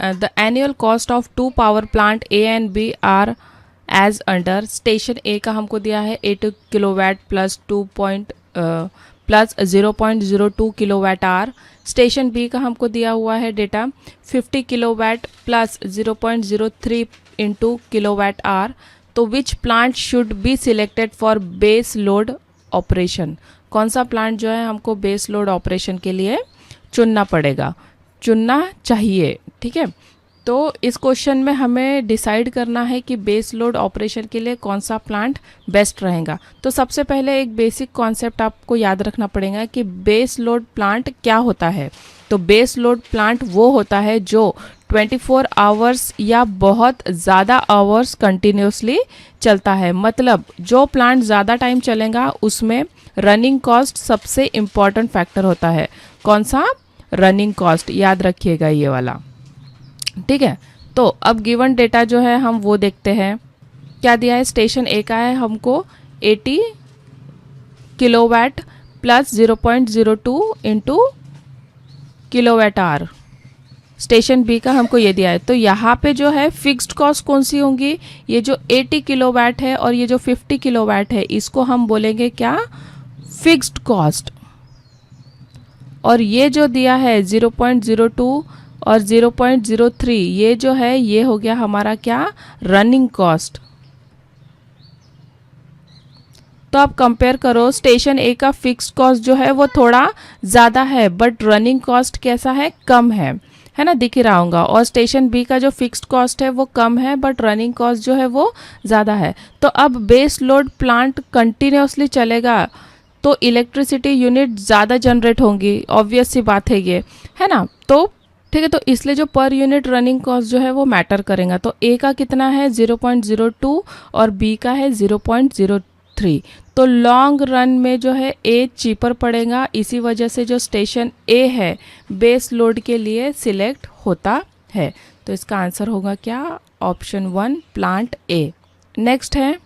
The annual cost of 2 power plant A and B are as under. Station A का हमको दिया है 8 kilowatt plus 0.02 kilowatt are. Station B का हमको दिया हुआ है data 50 kilowatt plus 0.03 into kilowatt R. तो which plant should be selected for base load operation? कौन सा प्लांट जो है हमको बेस लोड ऑपरेशन के लिए चुनना पड़ेगा, चुनना चाहिए, ठीक है। तो इस क्वेश्चन में हमें डिसाइड करना है कि बेस लोड ऑपरेशन के लिए कौन सा प्लांट बेस्ट रहेगा। तो सबसे पहले एक बेसिक कॉन्सेप्ट आपको याद रखना पड़ेगा कि बेस लोड प्लांट क्या होता है। तो बेस लोड प्लांट वो होता है जो 24 आवर्स या बहुत ज़्यादा आवर्स कंटिन्यूसली चलता है। मतलब जो प्लांट ज़्यादा टाइम चलेगा उसमें रनिंग कॉस्ट सबसे इम्पॉर्टेंट फैक्टर होता है। कौन सा? रनिंग कॉस्ट, याद रखिएगा ये वाला, ठीक है। तो अब गिवन डेटा जो है हम वो देखते हैं। क्या दिया है? स्टेशन ए का है हमको 80 kilowatt plus 0.02 into kilowatt are. Station B का हमको ये दिया है। तो यहाँ पे जो है फिक्स्ड कॉस्ट कौन सी होंगी? ये जो 80 किलोवाट है और ये जो 50 किलोवाट है, इसको हम बोलेंगे क्या? Fixed cost. और ये जो दिया है 0.02 और 0.03, ये जो है ये हो गया हमारा क्या? Running cost. तो आप कंपेयर करो, स्टेशन ए का फिक्स्ड कॉस्ट जो है वो थोड़ा ज़्यादा है बट रनिंग कॉस्ट कैसा है? कम है ना, दिख ही रहा होगा। और स्टेशन बी का जो फिक्स्ड कॉस्ट है वो कम है बट रनिंग कॉस्ट जो है वो ज़्यादा है। तो अब बेस लोड प्लांट कंटिन्यूसली चलेगा तो इलेक्ट्रिसिटी यूनिट ज़्यादा जनरेट होंगी, ऑब्वियस सी बात है ये, है ना। तो ठीक है, तो इसलिए जो पर यूनिट रनिंग कॉस्ट जो है वो मैटर करेगा। तो ए का कितना है? 0.02 और बी का है 0.03। तो लॉन्ग रन में जो है ए चीपर पड़ेगा, इसी वजह से जो स्टेशन ए है बेस लोड के लिए सिलेक्ट होता है। तो इसका आंसर होगा क्या? Option 1 plant A. नेक्स्ट है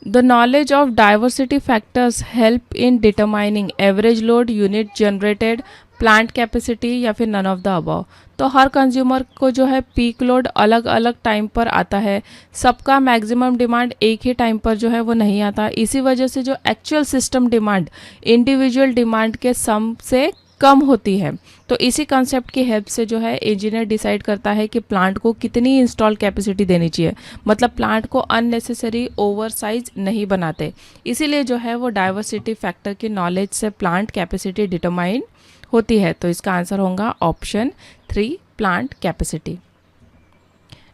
the knowledge of diversity factors help in determining average load unit generated plant capacity या फिर नन ऑफ द अबव। तो हर कंज्यूमर को जो है पीक लोड अलग अलग टाइम पर आता है, सबका मैक्सिमम डिमांड एक ही टाइम पर जो है वो नहीं आता। इसी वजह से जो actual system demand individual demand के सम से कम होती है। तो इसी कॉन्सेप्ट की हेल्प से जो है इंजीनियर डिसाइड करता है कि प्लांट को कितनी इंस्टॉल कैपेसिटी देनी चाहिए। मतलब प्लांट को अननेसेसरी ओवर साइज नहीं बनाते, इसीलिए जो है वो डाइवर्सिटी फैक्टर की नॉलेज से प्लांट कैपेसिटी डिटरमाइन होती है। तो इसका आंसर होगा ऑप्शन 3 प्लांट कैपेसिटी।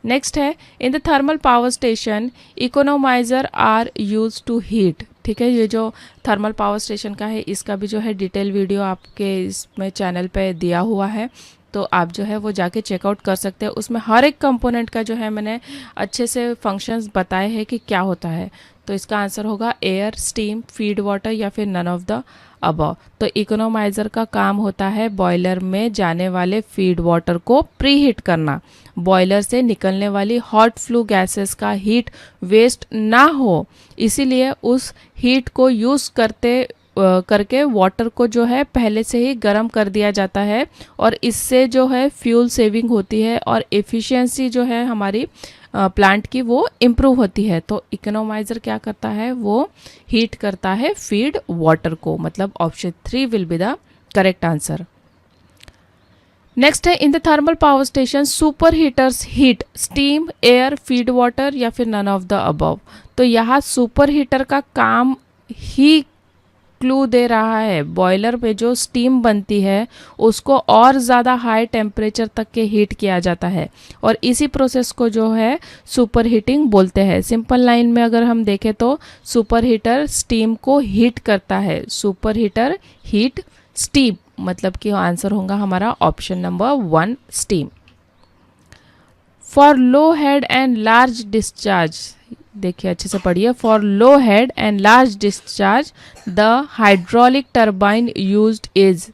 नेक्स्ट है in the thermal power station economiser are use to heat. ठीक है, ये जो थर्मल पावर स्टेशन का है इसका भी जो है डिटेल वीडियो आपके इसमें चैनल पे दिया हुआ है, तो आप जो है वो जाके चेकआउट कर सकते हैं। उसमें हर एक कंपोनेंट का जो है मैंने अच्छे से फंक्शंस बताए हैं कि क्या होता है। तो इसका आंसर होगा एयर, स्टीम, फीड वाटर या फिर नन ऑफ द अबव। तो इकोनोमाइजर का काम होता है बॉयलर में जाने वाले फीड वाटर को प्रीहीट करना, बॉयलर से निकलने वाली हॉट फ्लू गैसेस का हीट वेस्ट ना हो, इसीलिए उस हीट को यूज़ करके वाटर को जो है पहले से ही गर्म कर दिया जाता है और इससे जो है फ्यूल सेविंग होती है और एफिशिएंसी जो है हमारी प्लांट की वो इम्प्रूव होती है। तो इकोनोमाइजर क्या करता है? वो हीट करता है फीड वाटर को, मतलब option 3 will be the correct answer. Next है in the thermal power station super heaters heat steam, air, feed water या फिर नन ऑफ द अबव। तो यहाँ सुपर हीटर का काम ही क्लू दे रहा है। बॉयलर में जो स्टीम बनती है उसको और ज़्यादा हाई टेम्परेचर तक के हीट किया जाता है और इसी प्रोसेस को जो है सुपर हीटिंग बोलते हैं। सिंपल लाइन में अगर हम देखें तो सुपर हीटर स्टीम को हीट करता है, सुपर हीटर हीट स्टीम, मतलब कि आंसर होगा हमारा option number 1 steam. For low head and large discharge, देखिए अच्छे से पढ़िए, for low head and large discharge the hydraulic turbine used is.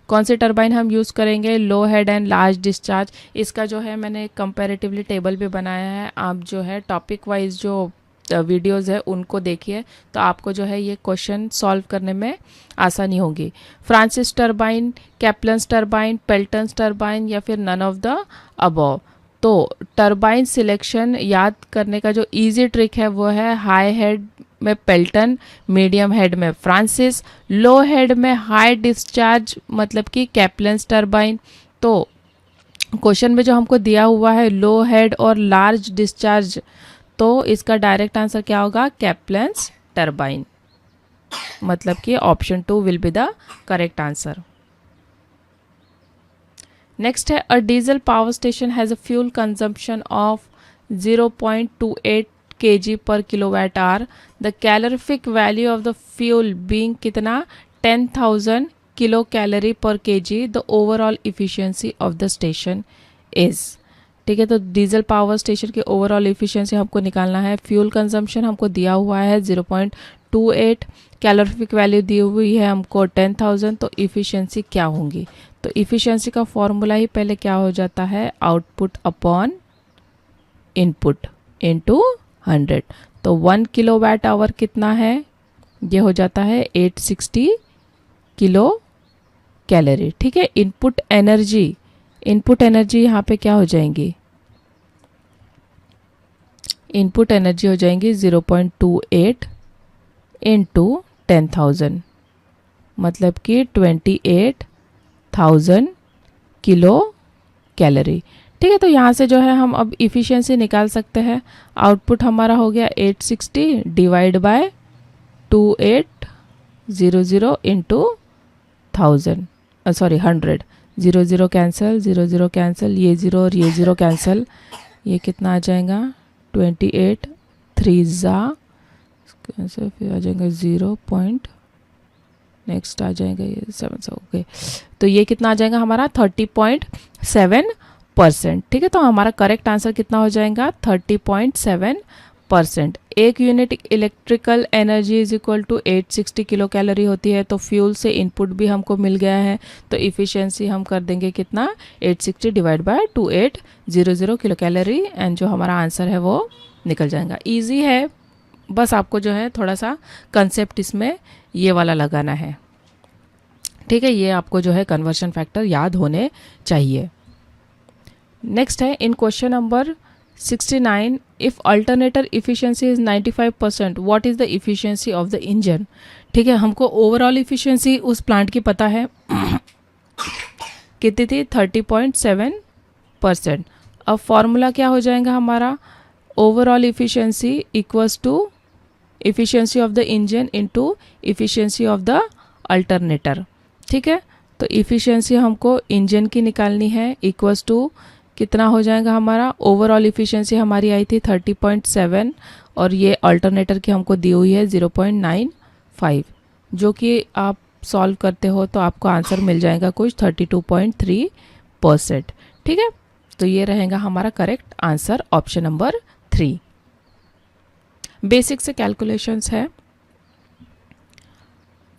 कौन सी टर्बाइन हम यूज़ करेंगे? लो हेड एंड लार्ज डिस्चार्ज। इसका जो है मैंने कंपैरेटिवली टेबल भी बनाया है, आप जो है टॉपिक वाइज जो वीडियोस है उनको देखिए, तो आपको जो है ये क्वेश्चन सॉल्व करने में आसानी होगी। फ्रांसिस टरबाइन, कैप्लन्स टरबाइन, पेल्टन्स टरबाइन या फिर नन ऑफ द अबव। तो टरबाइन सिलेक्शन याद करने का जो इजी ट्रिक है वो है हाई हेड में पेल्टन, मीडियम हेड में फ्रांसिस, लो हेड में हाई डिस्चार्ज मतलब कि कैप्लन्स टरबाइन। तो क्वेश्चन में जो हमको दिया हुआ है लो हेड और लार्ज डिस्चार्ज, तो इसका डायरेक्ट आंसर क्या होगा? कैप्लन्स टरबाइन, मतलब कि option 2 will be the correct answer. Next है a diesel power station has a fuel consumption of 0.28 kg per kilowatt hour, the calorific value of the fuel being कितना? 10,000 kilo calorie per kg, the overall efficiency of the station is. ठीक है, तो diesel power station की overall efficiency हमको निकालना है। Fuel consumption हमको दिया हुआ है 0.28, कैलोरीफिक वैल्यू दी हुई है हमको 10,000, तो इफिशियंसी क्या होंगी? तो इफिशियंसी का फॉर्मूला ही पहले क्या हो जाता है? Output upon input into 100। तो 1 किलोवाट आवर कितना है? ये हो जाता है 860 किलो कैलोरी। ठीक है, इनपुट एनर्जी यहाँ पे क्या हो जाएंगी? इनपुट एनर्जी हो जाएंगी 0.28 इंटू 10,000, मतलब कि 28,000 किलो कैलोरी। ठीक है, तो यहाँ से जो है हम अब इफ़िशियंसी निकाल सकते हैं। आउटपुट हमारा हो गया 860 divide by 2800 into 1000, sorry 100। 0 cancel, 0 cancel, ये 0 और ये 0 कैंसिल, ये कितना आ जाएगा? 28 3 कैंसिल, फिर आ जाएगा 0 पॉइंट, नेक्स्ट आ जाएगा ये 7। ओके, तो ये कितना आ जाएगा हमारा? 30.7%। ठीक है, तो हमारा करेक्ट आंसर कितना हो जाएगा? 30.7%। 1 unit electrical energy is equal to 860 kilo calorie होती है। तो फ्यूल से इनपुट भी हमको मिल गया है, तो इफ़िशियंसी हम कर देंगे कितना? 860 divide by 2800 kilo calorie, and जो हमारा आंसर है वो निकल जाएगा। ईजी है, बस आपको जो है थोड़ा सा कंसेप्ट इसमें ये वाला लगाना है। ठीक है, ये आपको जो है कन्वर्शन फैक्टर याद होने चाहिए। नेक्स्ट है in question number 69, if alternator efficiency is 95%, what is the efficiency of the engine? ठीक है, हमको ओवरऑल इफिशियंसी उस प्लांट की पता है कितनी थी? 30.7%। अब फॉर्मूला क्या हो जाएगा हमारा? Overall efficiency equals to efficiency of the engine into efficiency of the alternator. ठीक है, तो इफिशियंसी हमको इंजन की निकालनी है, इक्वल्स टू कितना हो जाएगा हमारा? ओवरऑल इफिशियंसी हमारी आई थी 30.7 और ये अल्टरनेटर की हमको दी हुई है 0.95, जो कि आप सॉल्व करते हो तो आपको आंसर मिल जाएगा कुछ 32.3%। ठीक है, तो ये रहेगा हमारा correct answer, option number 3। Basic से कैलकुलेशंस है।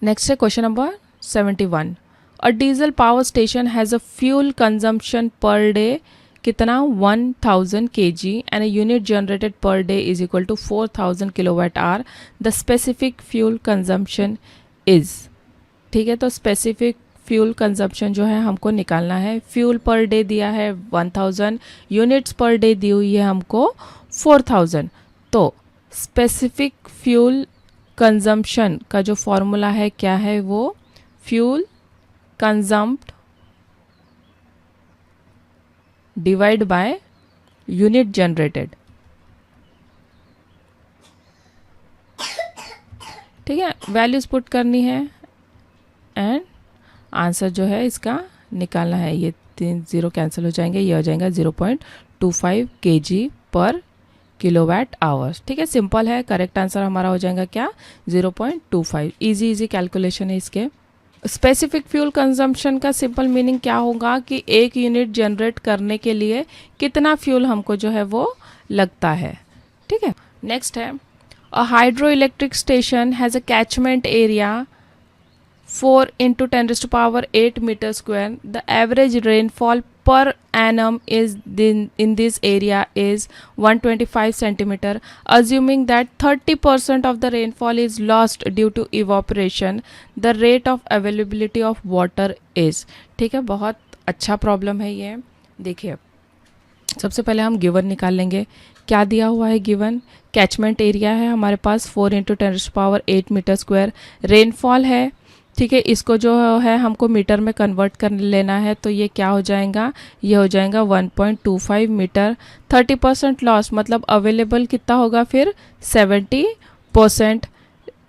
नेक्स्ट है question number 71, a diesel power station has a fuel consumption per day कितना? 1000 kg and a unit generated per day is equal to 4000 kilowatt hour, the specific fuel consumption is. ठीक है, तो specific fuel consumption जो है हमको निकालना है। Fuel per day दिया है 1000, यूनिट्स पर डे दी हुई है हमको 4000। तो स्पेसिफिक फ्यूल कंजम्पशन का जो फॉर्मूला है क्या है? वो fuel consumed divide by unit generated. ठीक है, वैल्यूज पुट करनी है एंड आंसर जो है इसका निकालना है। ये 3 0 कैंसिल हो जाएंगे, ये हो जाएगा 0.25 kg पर किलोवाट आवर्स। ठीक है, सिंपल है, करेक्ट आंसर हमारा हो जाएगा क्या? 0.25। इजी कैलकुलेशन है इसके। स्पेसिफिक फ्यूल कंजम्पशन का सिंपल मीनिंग क्या होगा कि 1 यूनिट जनरेट करने के लिए कितना फ्यूल हमको जो है वो लगता है। ठीक है, नेक्स्ट है a hydro electric station has a catchment area 4 × 10⁸ metre square, the average rainfall per annum is in this area is 125 centimeter. Assuming that 30% of the rainfall is lost due to evaporation, the rate of availability of water is. ठीक है, बहुत अच्छा problem है ये. देखिए, सबसे पहले हम गिवन निकाल लेंगे. क्या दिया हुआ है गिवन? कैचमेंट एरिया है हमारे पास 4 × 10⁸ मीटर स्क्वायर. रेनफॉल है, ठीक है, इसको जो है हमको मीटर में कन्वर्ट कर लेना है. तो ये क्या हो जाएगा? ये हो जाएगा 1.25 मीटर. 30% लॉस मतलब अवेलेबल कितना होगा फिर? 70%.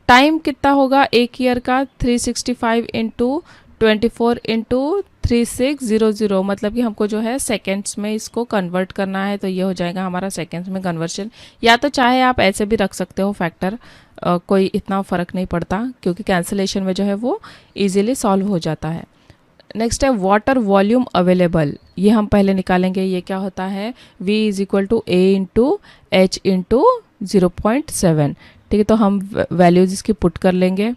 टाइम कितना होगा एक ईयर का? 365 × 24 × 3600, मतलब कि हमको जो है सेकेंड्स में इसको कन्वर्ट करना है. तो ये हो जाएगा हमारा सेकेंड्स में कन्वर्शन. या तो चाहे आप ऐसे भी रख सकते हो फैक्टर, कोई इतना फ़र्क नहीं पड़ता क्योंकि कैंसिलेशन में जो है वो इजीली सॉल्व हो जाता है. नेक्स्ट है वाटर वॉल्यूम अवेलेबल. ये हम पहले निकालेंगे. ये क्या होता है? V = A × H × 0.7. ठीक है, तो हम वैल्यूज इसकी पुट कर लेंगे.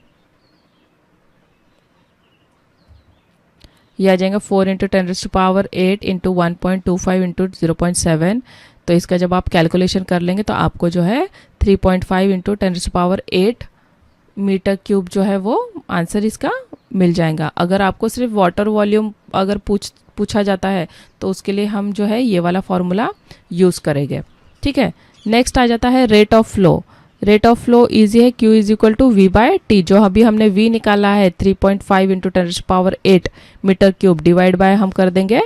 ये आ जाएगा 4 × 10⁸ 8 × 1.25 × 0.7. तो इसका जब आप कैलकुलेशन कर लेंगे तो आपको जो है 3.5 × 10⁸ मीटर क्यूब जो है वो आंसर इसका मिल जाएगा. अगर आपको सिर्फ वाटर वॉल्यूम अगर पूछा जाता है तो उसके लिए हम जो है ये वाला फॉर्मूला यूज़ करेंगे. ठीक है, नेक्स्ट आ जाता है rate of flow. Rate of flow easy है, Q = V/T. जो अभी हमने V निकाला है 3.5 × 10⁸ मीटर क्यूब डिवाइड बाय हम कर देंगे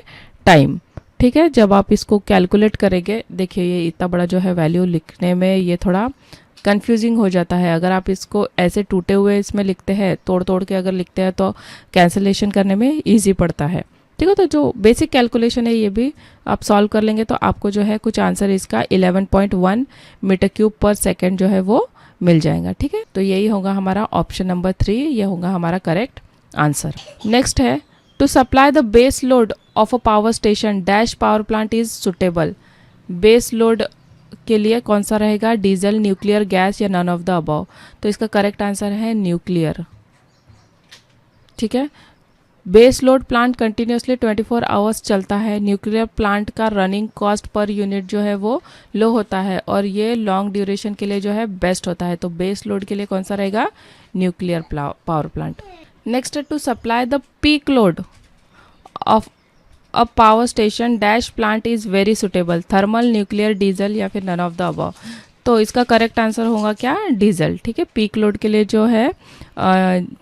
टाइम. ठीक है, जब आप इसको कैलकुलेट करेंगे, देखिए ये इतना बड़ा जो है वैल्यू लिखने में ये थोड़ा कंफ्यूजिंग हो जाता है. अगर आप इसको ऐसे टूटे हुए इसमें लिखते हैं, तोड़ तोड़ के अगर लिखते हैं तो कैंसिलेशन करने में ईजी पड़ता है. ठीक है, तो जो बेसिक कैलकुलेशन है ये भी आप सॉल्व कर लेंगे तो आपको जो है कुछ आंसर इसका 11.1 मीटर क्यूब पर सेकेंड जो है वो मिल जाएगा. ठीक है, तो यही होगा हमारा ऑप्शन नंबर 3. ये होगा हमारा करेक्ट आंसर. नेक्स्ट है to supply the base load of a power station dash power plant is suitable. Base load के लिए कौन सा रहेगा? डीजल, न्यूक्लियर, गैस या नन ऑफ द अबव. तो इसका करेक्ट आंसर है न्यूक्लियर. ठीक है, base load plant continuously 24 hours चलता है. न्यूक्लियर प्लांट का रनिंग कॉस्ट पर यूनिट जो है वो लो होता है और ये लॉन्ग ड्यूरेशन के लिए जो है बेस्ट होता है. तो बेस लोड के लिए कौन सा रहेगा? Nuclear power plant. नेक्स्ट है to supply the peak load of a power station dash plant is very suitable. Thermal, nuclear, diesel या फिर नन ऑफ द अबव. तो इसका करेक्ट आंसर होगा क्या? डीजल. ठीक है, पीक लोड के लिए जो है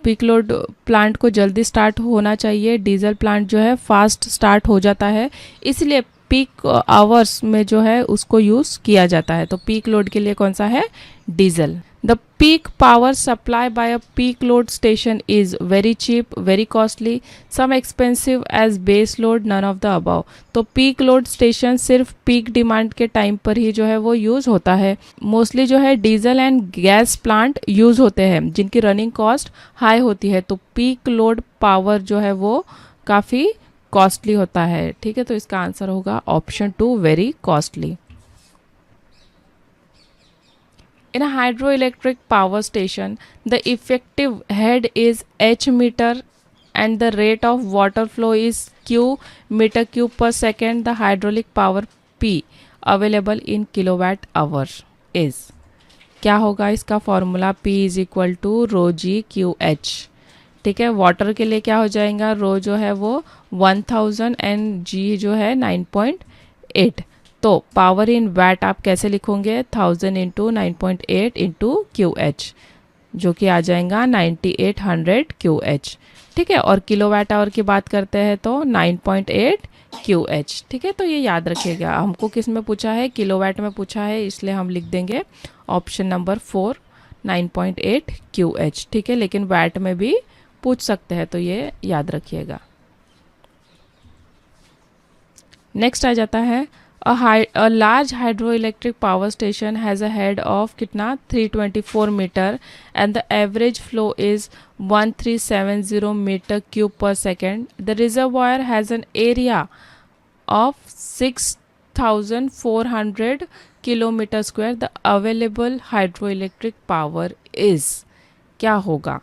पीक लोड प्लांट को जल्दी स्टार्ट होना चाहिए. डीजल प्लांट जो है फास्ट स्टार्ट हो जाता है, इसलिए पीक आवर्स में जो है उसको यूज़ किया जाता है. तो पीक लोड के लिए कौन सा है? Diesel. The peak power supply by a peak load station is very cheap, very costly, same expensive as base load, none of the above. तो पीक लोड स्टेशन सिर्फ पीक डिमांड के time पर ही जो है वो यूज़ होता है. मोस्टली जो है diesel and gas plant use होते हैं जिनकी रनिंग कॉस्ट हाई होती है. तो पीक लोड पावर जो है वो काफ़ी कॉस्टली होता है. ठीक है, तो इसका आंसर होगा option 2 very costly. In a hydroelectric power station, the effective head is H meter and the rate of water flow is Q meter cube per second. The hydraulic power P available in kilowatt hour is. क्या होगा इसका formula? P = ρg/QH. ठीक है, water के लिए क्या हो जाएगा? रो जो है वो 1000 एंड G जो है 9.8. तो पावर इन वैट आप कैसे लिखोगे? 1000 × 9.8 × QH, जो कि आ जाएगा 9800 QH. ठीक है, और किलोवाट आवर की बात करते हैं तो 9.8 QH. ठीक है, तो ये याद रखिएगा. हमको किस में पूछा है? किलोवाट में पूछा है, इसलिए हम लिख देंगे ऑप्शन नंबर 4 9.8 QH. ठीक है, लेकिन वैट में भी पूछ सकते हैं, तो ये याद रखिएगा. नेक्स्ट आ जाता है a large hydroelectric power station has a head of कितना? 324 meter and the average flow is 1370 meter cube per second. The reservoir has an area of 6400 kilometer square. The available hydroelectric power is. क्या होगा?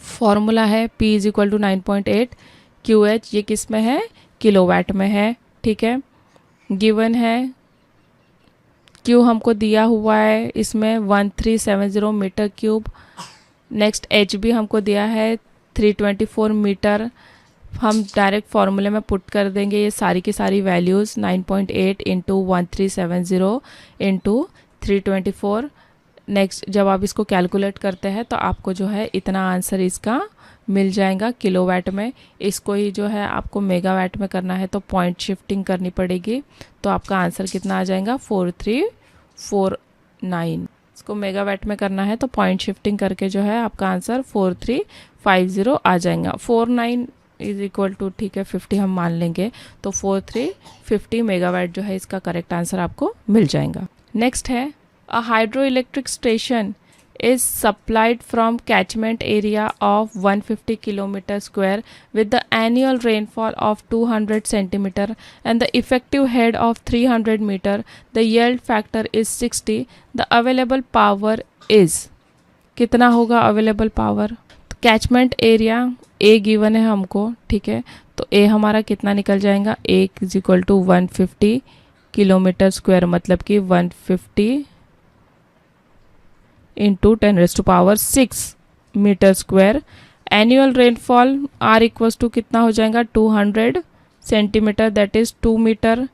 Formula है P = 9.8 QH. ये किस में है? Kilowatt में है, ठीक है। गिवन है क्यू हमको दिया हुआ है इसमें 1370 मीटर क्यूब। नेक्स्ट एच भी हमको दिया है 324 मीटर। हम डायरेक्ट फार्मूले में पुट कर देंगे ये सारी की सारी वैल्यूज़, 9.8 इंटू 1370 इंटू 324। नेक्स्ट जब आप इसको कैलकुलेट करते हैं तो आपको जो है इतना आंसर इसका मिल जाएगा किलोवाट में। इसको ही जो है आपको मेगावाट में करना है तो पॉइंट शिफ्टिंग करनी पड़ेगी, तो आपका आंसर कितना आ जाएगा 4349। इसको मेगावाट में करना है तो पॉइंट शिफ्टिंग करके जो है आपका आंसर 4350 आ जाएगा। 49 इज इक्वल टू, ठीक है, 50 हम मान लेंगे, तो 4350 मेगावाट जो है इसका करेक्ट आंसर आपको मिल जाएगा। नेक्स्ट है a hydro electric station is supplied from catchment area of 150 kilometer square with the annual rainfall of 200 centimeter and the effective head of 300 meter. The yield factor is 60. The available power is, कितना होगा available power? Catchment area A given है हमको, ठीक है, तो ए हमारा कितना निकल जाएगा, A is equal to 150 kilometre square, मतलब कि 150 into 10⁻⁶ metre square. Annual rainfall R equals to कितना हो जाएगा 200 centimetre, that is 2 metre.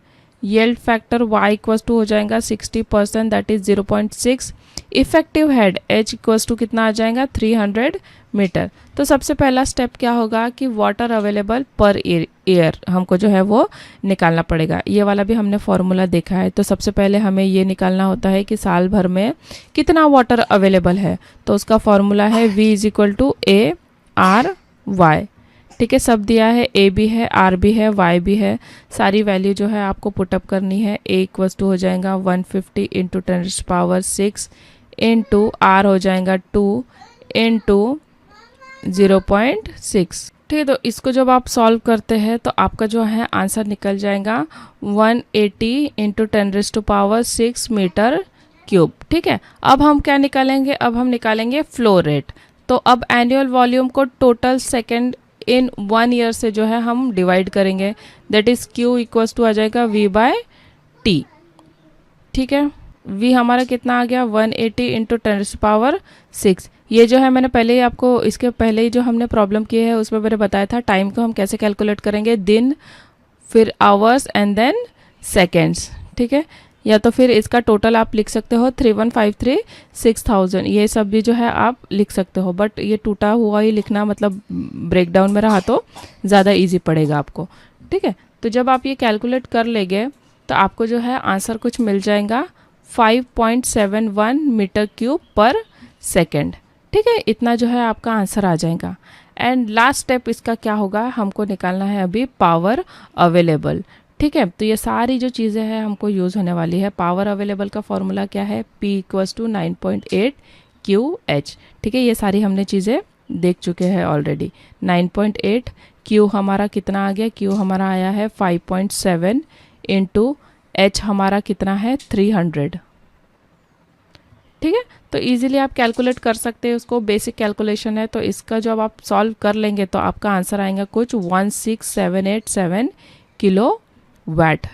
Yield factor Y equals to हो जाएगा 60%, that is 0.6। Effective head H equals to कितना आ जाएगा 300 मीटर। तो सबसे पहला स्टेप क्या होगा कि वाटर अवेलेबल पर ईयर हमको जो है वो निकालना पड़ेगा। ये वाला भी हमने फॉर्मूला देखा है। तो सबसे पहले हमें ये निकालना होता है कि साल भर में कितना वाटर अवेलेबल है, तो उसका फॉर्मूला है V is equal to A R Y, ठीक है। सब दिया है, ए भी है, आर भी है, वाई भी है। सारी वैल्यू जो है आपको पुटअप करनी है। ए इक्वल्स टू हो जाएगा 150 इंटू 10⁻⁶ इंटू आर हो जाएगा 2 इंटू 0.6, ठीक है। तो इसको जब आप सॉल्व करते हैं तो आपका जो है आंसर निकल जाएगा 180 इंटू 10⁻⁶ मीटर क्यूब, ठीक है। अब हम क्या निकालेंगे, अब हम निकालेंगे फ्लो रेट। तो अब एनुअल वॉल्यूम को टोटल सेकेंड इन 1 ईयर से जो है हम डिवाइड करेंगे, that is Q equals to आ जाएगा V/T, ठीक है। V हमारा कितना आ गया 180 इंटू 10⁻⁶। ये जो है मैंने पहले ही आपको, इसके पहले ही जो हमने प्रॉब्लम की है उसमें मैंने बताया था टाइम को हम कैसे कैलकुलेट करेंगे, दिन, फिर आवर्स एंड देन सेकेंड्स, ठीक है। या तो फिर इसका टोटल आप लिख सकते हो 3153,6000, ये सब भी जो है आप लिख सकते हो, बट ये टूटा हुआ ही लिखना, मतलब ब्रेकडाउन में रहा तो ज़्यादा इजी पड़ेगा आपको, ठीक है। तो जब आप ये कैलकुलेट कर लेंगे तो आपको जो है आंसर कुछ मिल जाएगा 5.71 मीटर क्यूब पर सेकेंड, ठीक है। इतना जो है आपका आंसर आ जाएगा। एंड लास्ट स्टेप इसका क्या होगा, हमको निकालना है अभी पावर अवेलेबल, ठीक है। तो ये सारी जो चीज़ें हैं हमको यूज़ होने वाली है। पावर अवेलेबल का फॉर्मूला क्या है, P इक्वल्स टू 9.8 QH, ठीक है। ये सारी हमने चीज़ें देख चुके हैं ऑलरेडी। 9.8 Q हमारा कितना आ गया, Q हमारा आया है 5.7 इंटू H हमारा कितना है 300, ठीक है। तो इजीली आप कैलकुलेट कर सकते हैं उसको, बेसिक कैलकुलेशन है। तो इसका जब आप सॉल्व कर लेंगे तो आपका आंसर आएगा कुछ 16787 किलोवाट,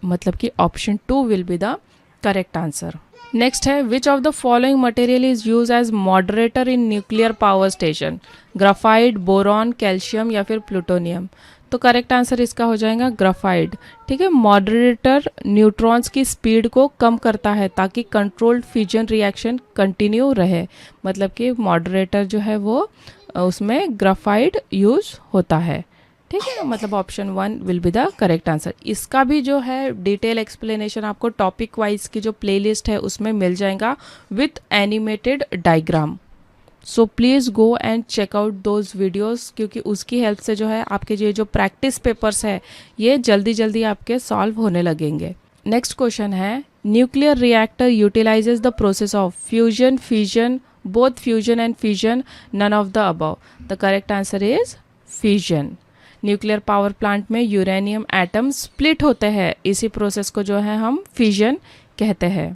मतलब कि option 2 will be the correct answer. Next है which of the following material is use as moderator in nuclear power station, graphite, boron, calcium या फिर प्लूटोनियम। तो करेक्ट आंसर इसका हो जाएगा ग्राफाइट, ठीक है। मॉडरेटर न्यूट्रॉन्स की स्पीड को कम करता है ताकि कंट्रोल्ड फ्यूजन रिएक्शन कंटिन्यू रहे, मतलब कि मॉडरेटर जो है वो उसमें ग्राफाइट यूज होता है, ठीक है। मतलब option 1 will be the correct answer. इसका भी जो है डिटेल एक्सप्लेनेशन आपको टॉपिक वाइज की जो प्लेलिस्ट है उसमें मिल जाएगा with animated diagram. So please go and check out those videos, क्योंकि उसकी हेल्प से जो है आपके ये जो प्रैक्टिस पेपर्स है ये जल्दी जल्दी आपके सॉल्व होने लगेंगे। नेक्स्ट क्वेश्चन है nuclear reactor utilizes the process of fusion, fission, both fusion and fission, none of the above. The correct answer is fission. Nuclear power plant में यूरेनियम एटम स्प्लिट होते हैं, इसी प्रोसेस को जो है हम फिजन कहते हैं।